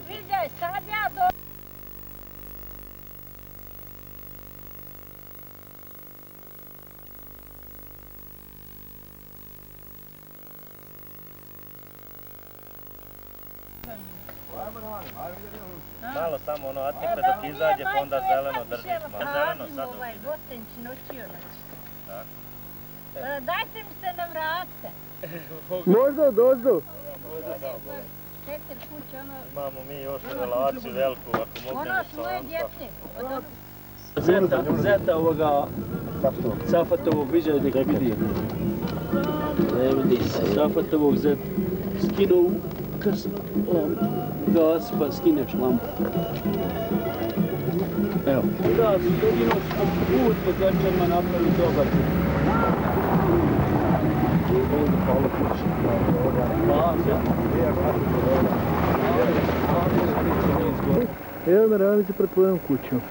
Sviđaj, sad ja do... Malo samo ono atnikle dok izađe, pa onda zeleno držiš malo. Zeleno sad ovaj Gotenć noćio noć. Dajte mi se navratite. Možda dozdo. 4 kuće, ono... Imamo mi još relaciju veliku, ako mogu Ono s moje djece. Zeta ovoga Safatovog viđaj nek vidi. Ne vidi se. Safatovog zeta skinu gas pa skineš lampu. Evo. Da, jedino što put pod večerima napravi dobar. Evo me ravnice pred tvojom kućom.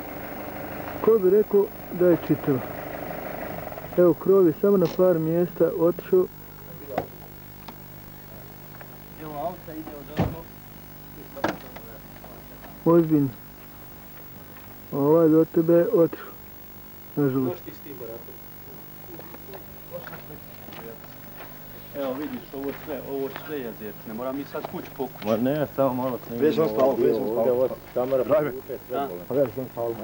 Ko bi rekao da je čitava? Evo krov je samo na par mjesta otišao. Evo auta ide od ozgo. Ozbiljno. Ovaj do tebe je otišao. Nažalost. Možeš ti s tim baratom? Evo vidiš, ovo sve je zec, ne moram mi sad kuć pokući. Ma ne, samo malo snimimo. Već sam spalo, već sam spalo. Kamera Pravi. pa već sam spalo.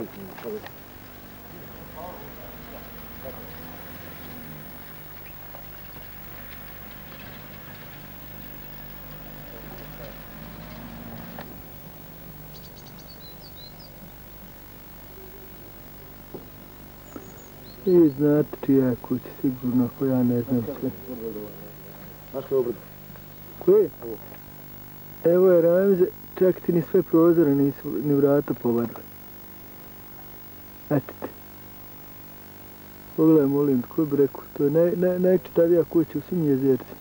I znate čija je kuća, sigurno, ako ja ne znam sve. Znaš koji je obrad? Koji? Evo je Ramze, čak ti ni sve prozore nisu, ni vrata povadili. Eto ti. Pogledaj, molim, ko bi rekao, to je najčitavija kuća u svim jezercima.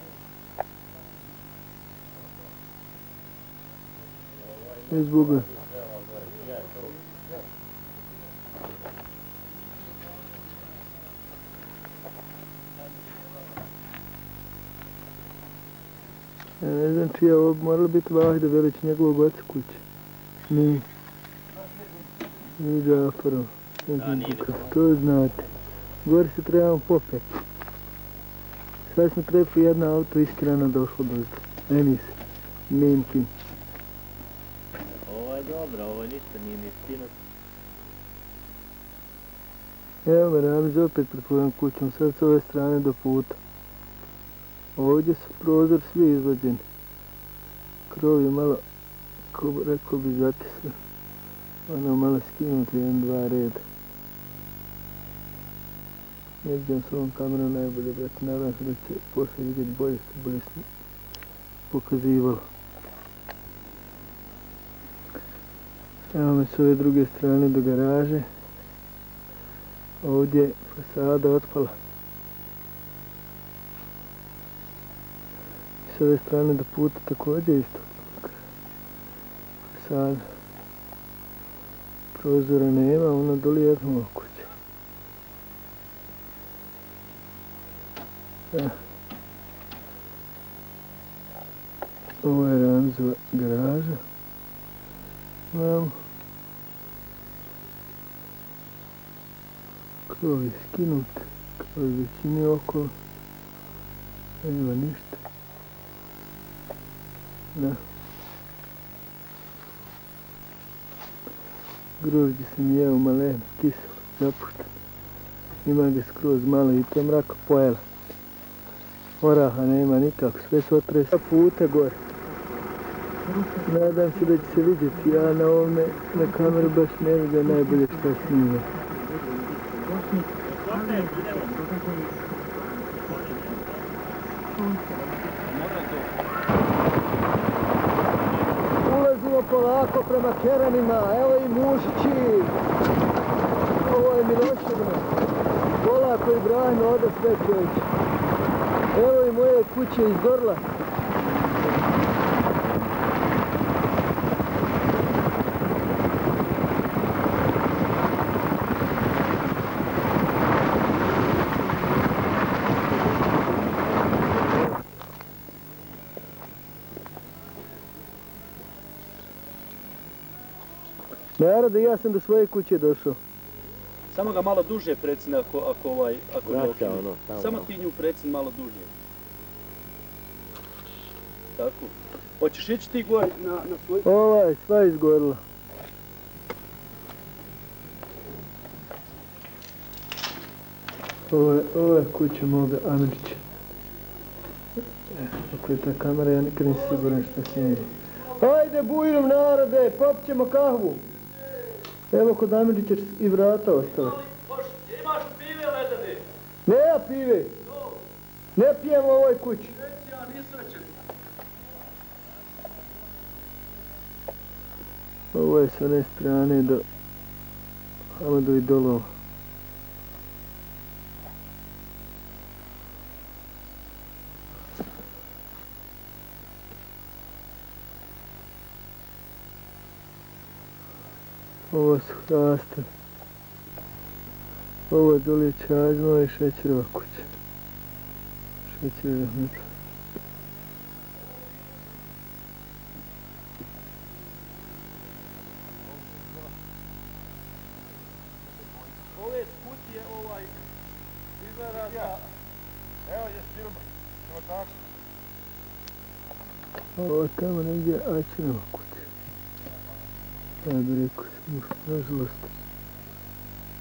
Bez Boga. Ja ne znam čija ovo morala biti Vahida Velić njegovog oca kuće. Nije. Nije Džafarov. Ne znam kako. To znate. Gore se trebamo popeti. Sad smo trefili jedno auto iskreno došlo do zda. Enis. Mimkin. Ovo je dobro, ovo ništa nije ni skinut. Evo me Ramiz opet pred tvojom kućom, sad s ove strane do puta. Ovdje su prozor svi izvađeni. Krov je malo, rekao bi, zakisno. Ono malo skinuti, 1-2 reda. Ne vidim s ovom kamerom najbolje, brate. Nadam se da će poslije vidjeti bolje, što bolje se pokazivalo. Evo me s ove druge strane do garaže. Ovdje je fasada otpala. S ove strane do puta također isto. Fasada. Prozora nema, ono doli jedno kuće. Ovo je Ramzova garaža. Vamo. Krov je skinut, kao i većini okolo. Nema ništa. Da. Grožđe sam jeo maleno, kiselo, zapušteno. Ima ga skroz malo i to mraka pojela. Oraha nema nikako, sve se otresa puta gore. Nadam se da će se vidjeti, ja na ovome, na kameru baš ne vidim najbolje što snima. Ulazimo polako prema Keranima, evo i Mušići. Ovo je Miloševno. Polako i Brajno oda sve čovječe. Evo i moje kuće iz Dorla. Narode, ja sam do svoje kuće došao. Samo ga malo duže precini ako ne Vraća okini. ono, tamo. Samo ti nju precini malo duže. Tako. Hoćeš ići ti gore na svoj... Ova je sva izgorila. Ovo je kuća moga Amidžića. Ako je ta kamera, ja nikad nisam siguran što snimim. Hajde bujrom narode, popit ćemo kahvu. Evo kod Amidžića i vrata ostala. Imaš pive ledane? Ne ja pive. Ne pijem u ovoj kući. Reći ja nisrećen. Ovo je s one strane do Hamedovih dolova. Ovo su hraste. Ovo dole je Čazma i Šećerova kuća. Šećer Rahmetli. Ove skutije izgleda da... Evo je firma, evo tako. Ovo tamo negdje Aćinova kuća. Ja bih rekao sam, nažalost,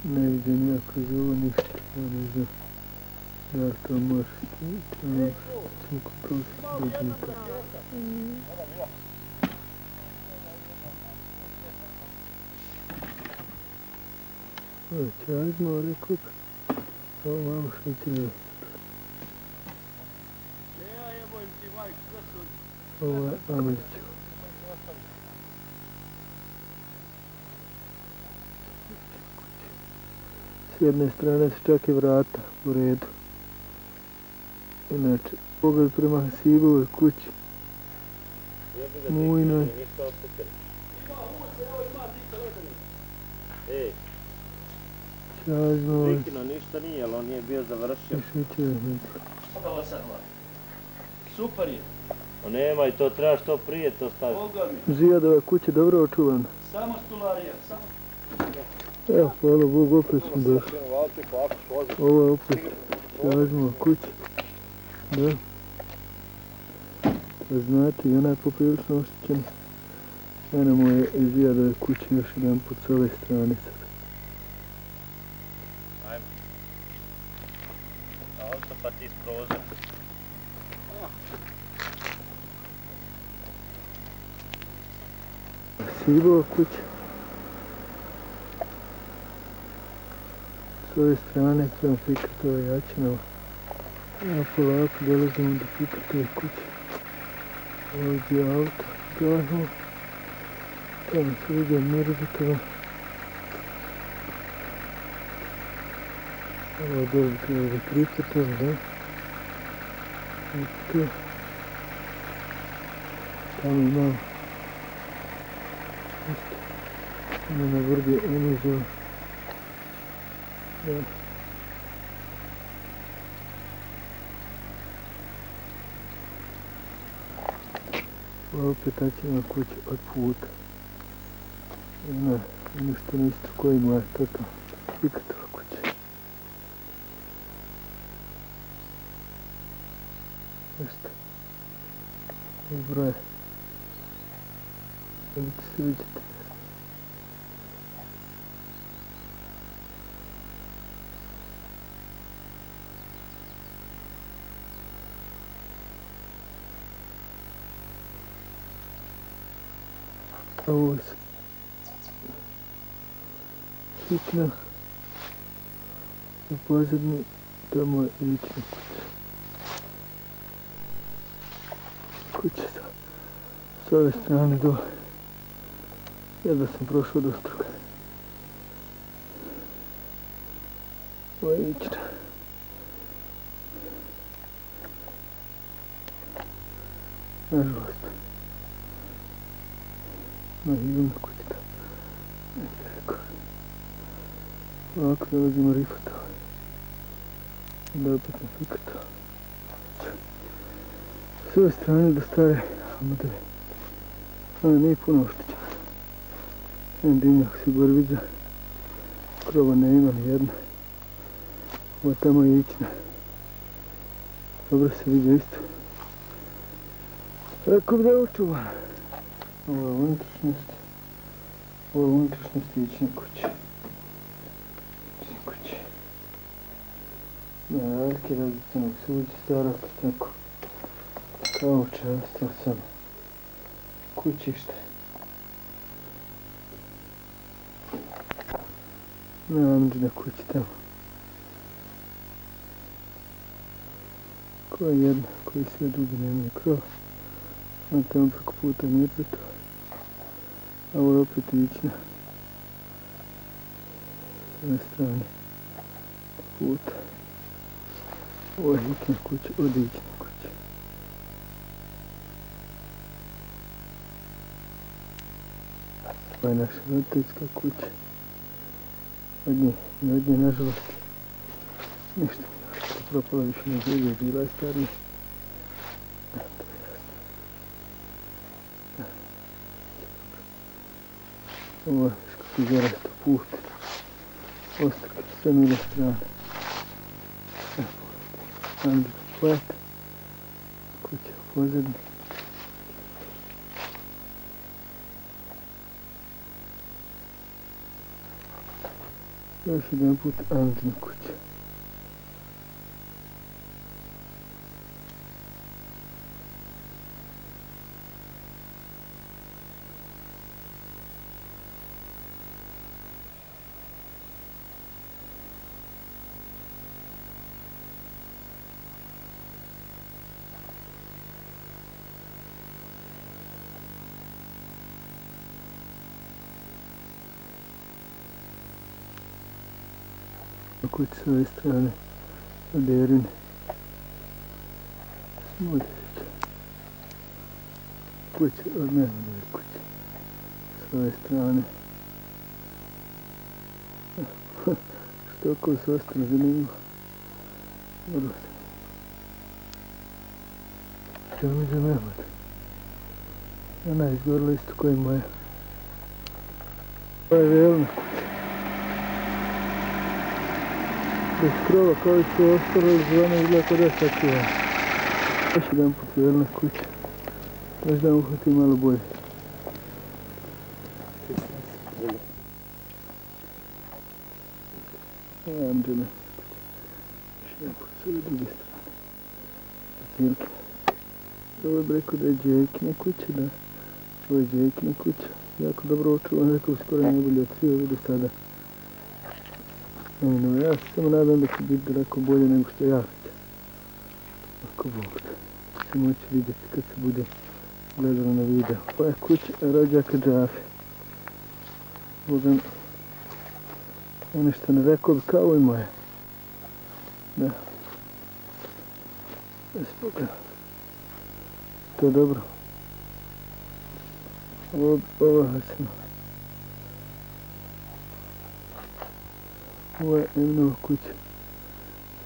ne vidim ja kroz ovo ništa, ja ne znam da li to može staviti, ali ćemo prositi dođemo tako. Ovo je Čazma, rekao bi, ovo malo Šećerova. Ovo je Amidžićeva. S jedne strane su čak i vrata u redu. Inače, pogled prema Hasibovoj kući. Mujnoj. Čazmovoj. Vikino ništa nije, ali on nije bio završio. I Šećer Rahmetli. Super je. Nema i to treba što prije to staviti. Boga mi. Zijadova kuća dobro očuvana. Samo stolarija, samo... Evo, hvala Bogu, opet smo došli. Ovo je opet Čazmova kuća. Da. Da znate, i ona je poprilično oštećena. Eno mu je iz Zijadove kuće još jedan put s ove strane sad. Ajme. Auto pa ti iz prozora. Hasibova kuća. S ove strane prema Fikatova i Aćinova. Ja polako dolazimo do Fikatove kuće. Ovdje je auto, gledamo. Tamo se vidi Mirzitova. Ovo je dobro treba da Kripatova, da? I tu. Tamo imamo. Ono na vrbi Emizova. Da. Ovo opet Aćinova kuća od puta. Ona, ono što na isto koji moja, to tamo. Fikatova kuća. Nešto. Dobro je. Vidite se, vidite. Ovo se hitno u pozadnji, tamo je lična kuća. Kuća s ove strane dole. Jedva sam prošao do struga. Ovo je lična. Nažalost. Na Ivana kućita. Neki rekao. Ovako dolazimo Rifatova. Onda opet na Fikatova. S ove strane do stare Hamedove. Ona nije puno oštećena. Dimnjak se gore vidio. Krova ne ima ni jedna. Ovo tamo je ićna. Dobro se vidio isto. Rekao bi da je očuvano. Ovo je unutrašnjost. Ovo je unutrašnjost ićne kuće. Ićne kuće. Na velike razlicenog suđe, stara tako. Kauče, ostalo samo. Kućište. Na Amđine kući tamo. Koja je jedna, koji sve drugi nemaju krov. A tamo preko puta Mirzato. A ovo je opet ićna. S ove strane puta. Ovo je ićna kuća od ićne kuće. Ovo je naša roditeljska kuća. Od nje, nažalost, ništa. Propala više ne živi, bila je starija. Ovo je kako izvjerasto put. Ostrke, sve nule strane. Andrija plet. Kuća u pozadnji. Još jedan put Andrijina kuća. Kuća s ove strane od Erine. Smudrića. Kuća od Nemanove kuće. S ove strane. Što ko se ostalo zanimljivo. Vrlo zanimljivo. Što mi za Mehmata? Ona je izgorila isto koja je moja. Ovo je velna kuća. Bez krova kao i sve ostalo izvana izgleda kod da je sačuvano. Još jedan put velna kuća. Možda uhvati malo bolje. Ovo je Amđina kuća. Još jedan put s ove druge strane. Cilke. Ovo je rekao da je Džekina kuća, da. Ovo je Džekina kuća. Jako dobro očuvan, rekao skoro najbolje od svih ovih do sada. No, ja se samo nadam da će biti daleko bolje nego što ja vidim. Ako Bog da. Se moći vidjeti kad se bude gledalo na video. Ovo je kuća rođaka Džafe. Bogam, ono što ne rekao bi kao i moja. Da. Bez Boga. To je dobro. Ovo je Hasanova. Ovo je Eminova kuća.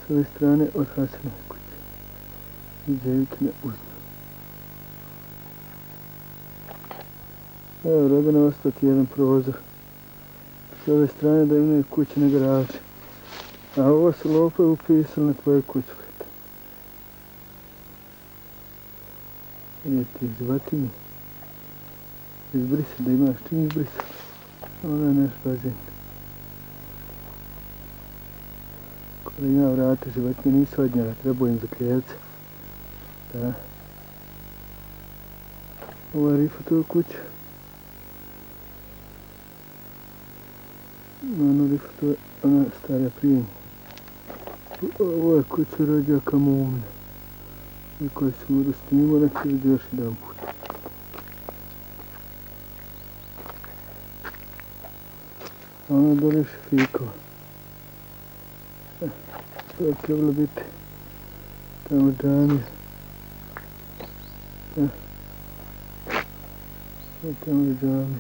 S ove strane od Hasanove kuće. I Dževikine uzme. Evo, Robina ostati jedan prozor. S ove strane da imaju kućne garaže. A ovo su lope upisali na tvoju kuću. Vidite, životinje. Izbrisa, da imaš čim izbrisa. Ovo je naš bazen. Kada ima vrata, životinje nisu odnjela, treba im za klijevce. Da. Ovo je Rifatova kuća. Ono Rifatova, ona stara prije. Ovo je kuća rođaka Mumina. I koji sam ovdje snimao, nek se vidi još jedan put. A ona dole je Šefikova. To je trebalo biti tamo džamija. Tamo je džamija.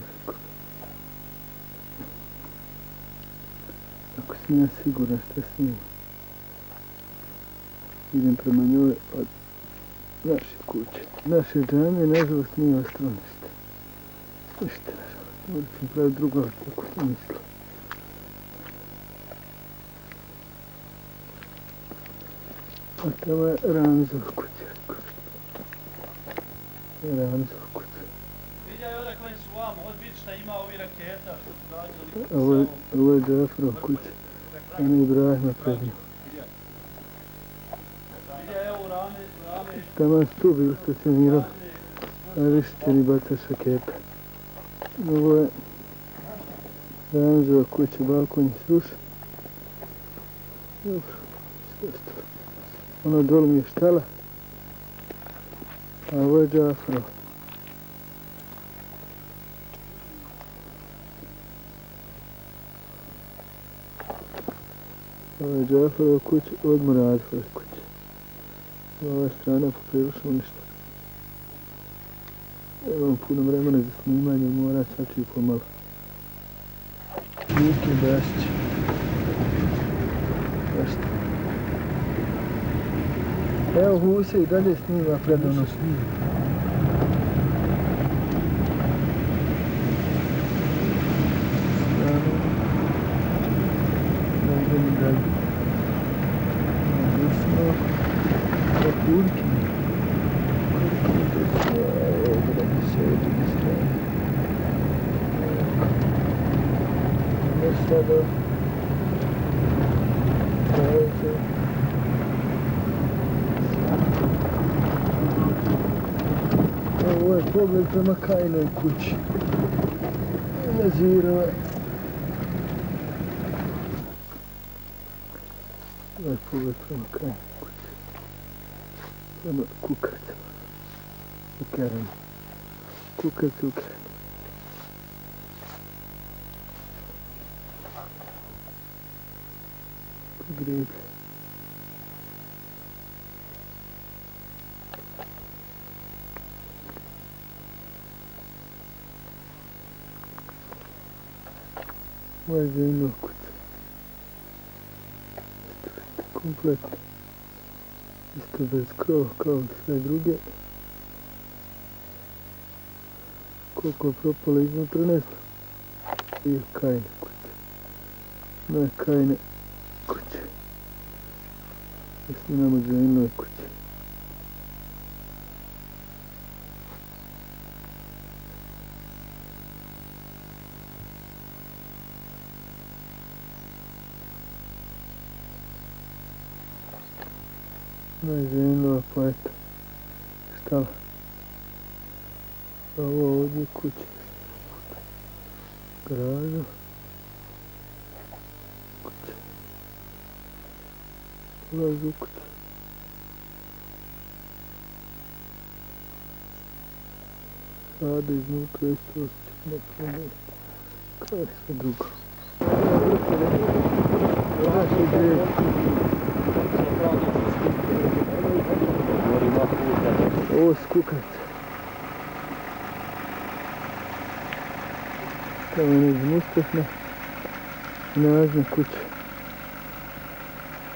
Ako sam ja siguran šta snimam. Idem prema njoj od naše kuće. Naše džamije, nažalost, nije ostalo ništa. Ništa, nažalost. Morat ćemo praviti drugu, ali tako sam mislio. A tamo je Ramzova kuća. Ramzova kuća. Vidjaj ovdje koji su vamo, od vidi šta ima ovi raketa što su gađali. Ovo je Džafarova kuća. Ono je Ibrahima pred njim. Vidjaj evo u rame. Tamo su tu bili stacionirali. A više će ni bacaš raketa. Ovo je Ramzova kuća, balkon je srušen. Dobro, sve ostalo. Ono dolu mi je štala. A ovo je Džafarova. Ovo je Džafarova kuća od Muradove kuće. Ova strana poprilično ništa. Nemam puno vremena za snimanje, mora sačuti pomalo. Luke Basić. Zašto? Evo Huse i dalje snima predavno. Da idemo dalje. Ovdje smo po Kurki. Sada ovo je pogled prema Kajinoj kući. Nazirova. Ovo je pogled prema Kajinoj kući. Prema Kukarcama. Ukerama. Kukarci Ukerama. Greblje. Ovo je Zajnova kuća. Kompletno. Isto bez krova kao i sve druge. Koliko je propalo iznutra ne znam. I Kajina kuća. Ovo je Kajina kuće. Da snimamo Zajnove kuće. Ovo je Zajnova poeta. Štala. A ovo ovdje je kuća. Garaža. Ulaz u kuću. Sada iznutra isto osjećam na promjeni. Kao i sve drugo. Naše grije. Ovo su kukarce. Tamo je neđe Mustafna. Nazna kuća.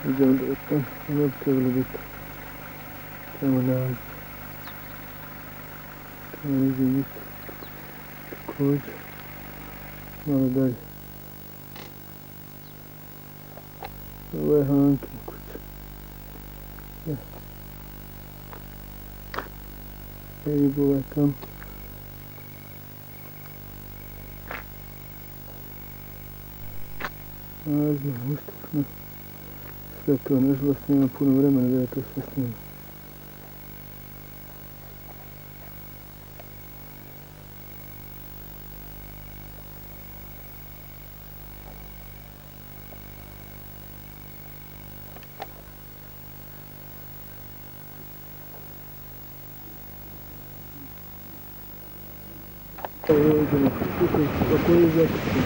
Idemo da je tam, ono bi trebalo biti. Tamo nazad. Tamo neđe Mustafna. Također. Malo dalje. Ovo je Hankina kuća. Ja. Ribova je tamo. Nazna, Mustafna. Sve to, nažalost, nema puno vremena da ja to sve snimam. Evo idemo, kako je zakućen.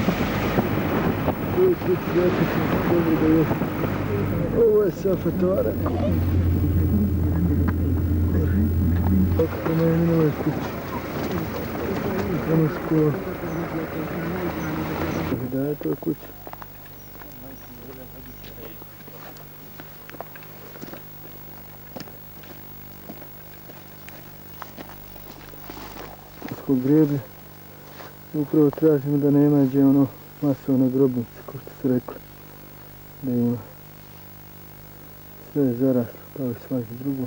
Koji je svi zakućen, dobro da je. Ovo je Safatora. Kako se ne imenuje kući. Tamo škola. Da je to kuća. Greblje. Upravo tražimo da ne nađe ono masovne grobnice, kao što su rekli da ima. Sve je zaraslo kao i svaki drugo.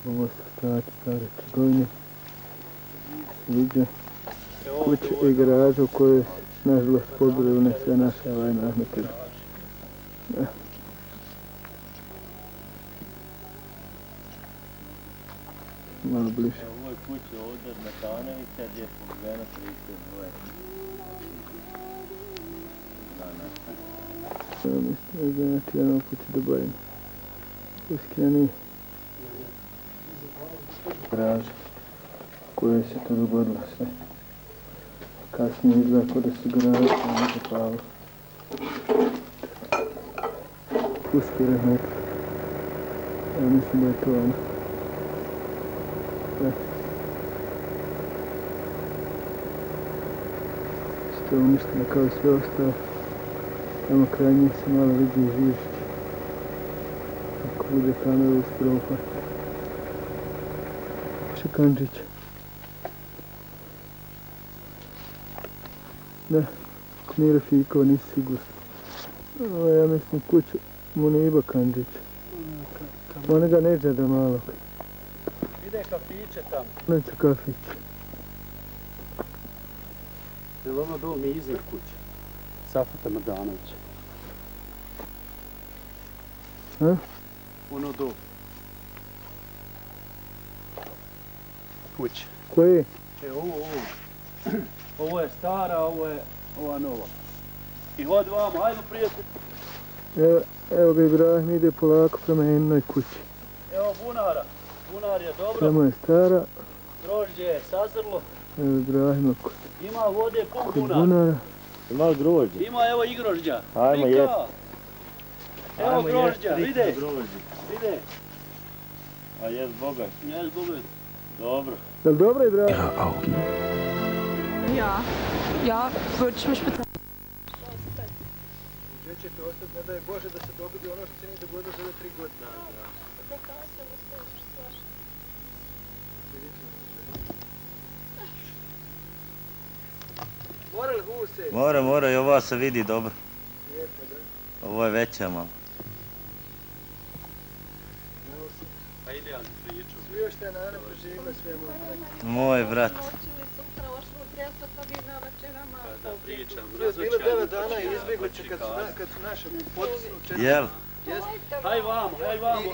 Ovo su ostaci stare trgovine. Viđa. Kuće i garaža u kojoj nažalost pobili one sve naše Ahmetove. Malo bliže. Ovo je kuća ovdje od Metanovića gdje je pobijeno 32. Mislim da je znači jednom kući do Bajina. Uskina nije. Garaža koje se to dogodilo sve. Kasnije izgleda kod da su garaže zakopavali. Uski rahmet. Ja mislim da je to ono. Što je uništeno kao i sve ostalo. Tamo kraj njih se malo vidi Žižić. Ako bude kamera uspjela uhvatiti. Šekančić. Da, Knira Fikova nisi sigurno. Ovo ja mislim kuću Muniba Kandžića. Onega Nedžada malog. Ide kafiće tamo. Neće kafić. Je li ono dol mi iznad kuće? Safata Mrdanovića. A? Ono dol. Kuće. Koje? Ovo je stara, ovo je ova nova. I hod vamo, hajmo prijatelj. Evo ga Ibrahim ide polako prema jednoj kući. Evo bunara. Bunar je dobro. Samo je stara. Grožđe je sazrlo. Evo Ibrahima kod Ima vode pun bunar. bunara. Ima grožđe. Ima evo i grožđa. Hajmo Rika. jest. Evo grožđa, vide. Vide. A jest bogat. Jes bogat. Dobro. Jel dobro Ibrahim? Ja, würdest mich bitte. Gdje ćete ostati, ne daj Bože da se dogodi ono što se nije dogodilo za ove 3 godine. Mora li huse? Mora i ova se vidi dobro. Lijepo, da. Ovo je veća malo. Pa idealno priču. Svi još te nane preživile sve moj. Moj brat. Da pričam. Bilo 9 dana i izbjeglice kad su naše potisnuće. Jel? Haj vamo.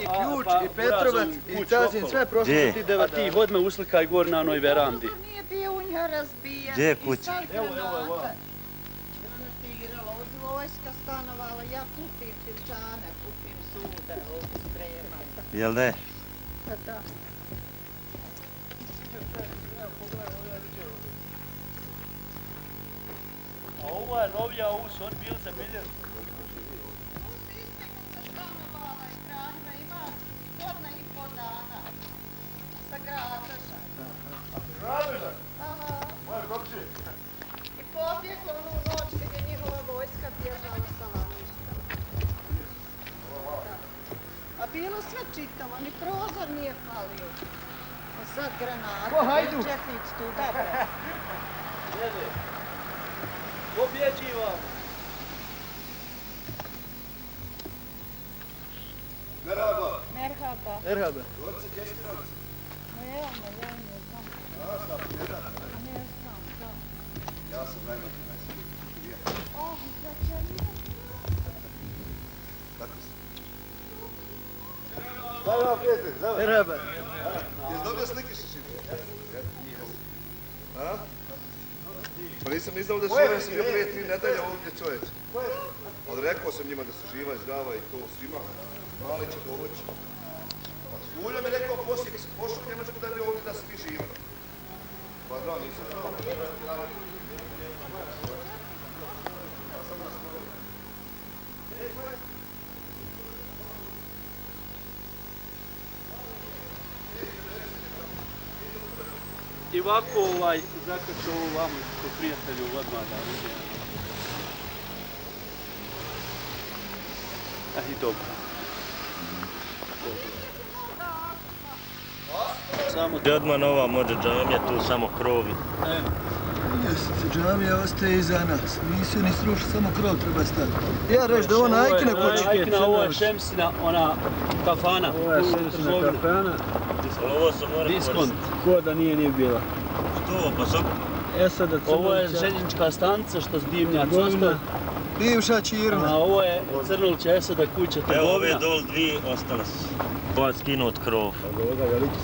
I Ključ, i Petrovac, i Cazin, sve prošlo su ti 9 dana. A ti hod me uslikaj gor na onoj verandi. Nije bio u njoj razbijan. Gdje je kuća? Evo. Granatiralo, ovdje vojska stanovala, ja kupim filčane, kupim sude, ovdje spremam. Jel da je? Pa da. A ovo je novija, ovo su oni bili za biljer. Tu se isteknuta stanovala i Ibrahima ima 1,5 dana sa Gradeža. A ti Gradeža? Aha. Moje komšije. I pobjegla onu noć kad je njihova vojska bježala sa Laništa. A bilo sve čitavo, ni prozor nije falio. A sad granata, četnic tu, dobro. Jede. Pobjeđivam. Merhaba. Merhaba. Merhaba. Doći Kestinović. Ma evo me, ja ne znam. Ja sam jedan. Ne znam, da. Ja sam najmlađi najsvijek. Oh, začinio. Tako si. Zdravo vam prijatelj, zdravo. Merhaba. Jesi dobio slike sa šipom? A? Pa nisam ni znao da su ove, sam bio prije 3 nedelje ovdje čovječ. Ali rekao sam njima da su živa i zdrava i to svima. Mali će doći. Pa Sulja mi rekao poslije, kad sam pošao u Njemačku da bi ovdje da si ti živa. Pa da, nisam znao. I ovako zakaču ovu vamo ko prijatelju odmah da uđe. I dobro. samo... Odmah nova može džamija, tu samo krovi. Jeste, džamija ostaje iza nas. Nisu ni srušili, samo krov treba staviti. Ja reći da je ovo Najkina kuća. Najkina, ovo je Šemsina, ona kafana. Ovo je Šemsina kafana. Ovo se mora Diskont. Ko da nije bila. Što, pa sam... Sada Ovo je željeznička stanica što s dimnjac ostao. Bivša Čirna. A ovo je Crnulća Esada kuća trgovina. Evo ove dol dvije ostale su. Ova skinut krov.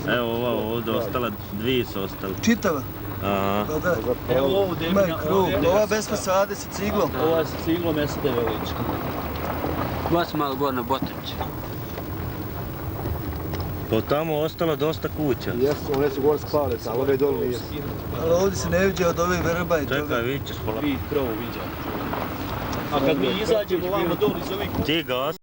Evo ova ovdje ostala, dvije su ostale. Čitava? Aha. Pa da. Evo ovu Ima je krug. Ova bez fasade sa ciglom. Ova je sa ciglom Esade Velička. Baš malo gore na Botović. Pa tamo ostalo dosta kuća. Jesu, one su gore spale, ali ove dole nisu. Ali ovdje se ne viđe od ove verba i toga. Čekaj, vidit ćeš pola. Vi krovu viđate. A kad mi izađemo vamo dol iz ovih... Ti gas.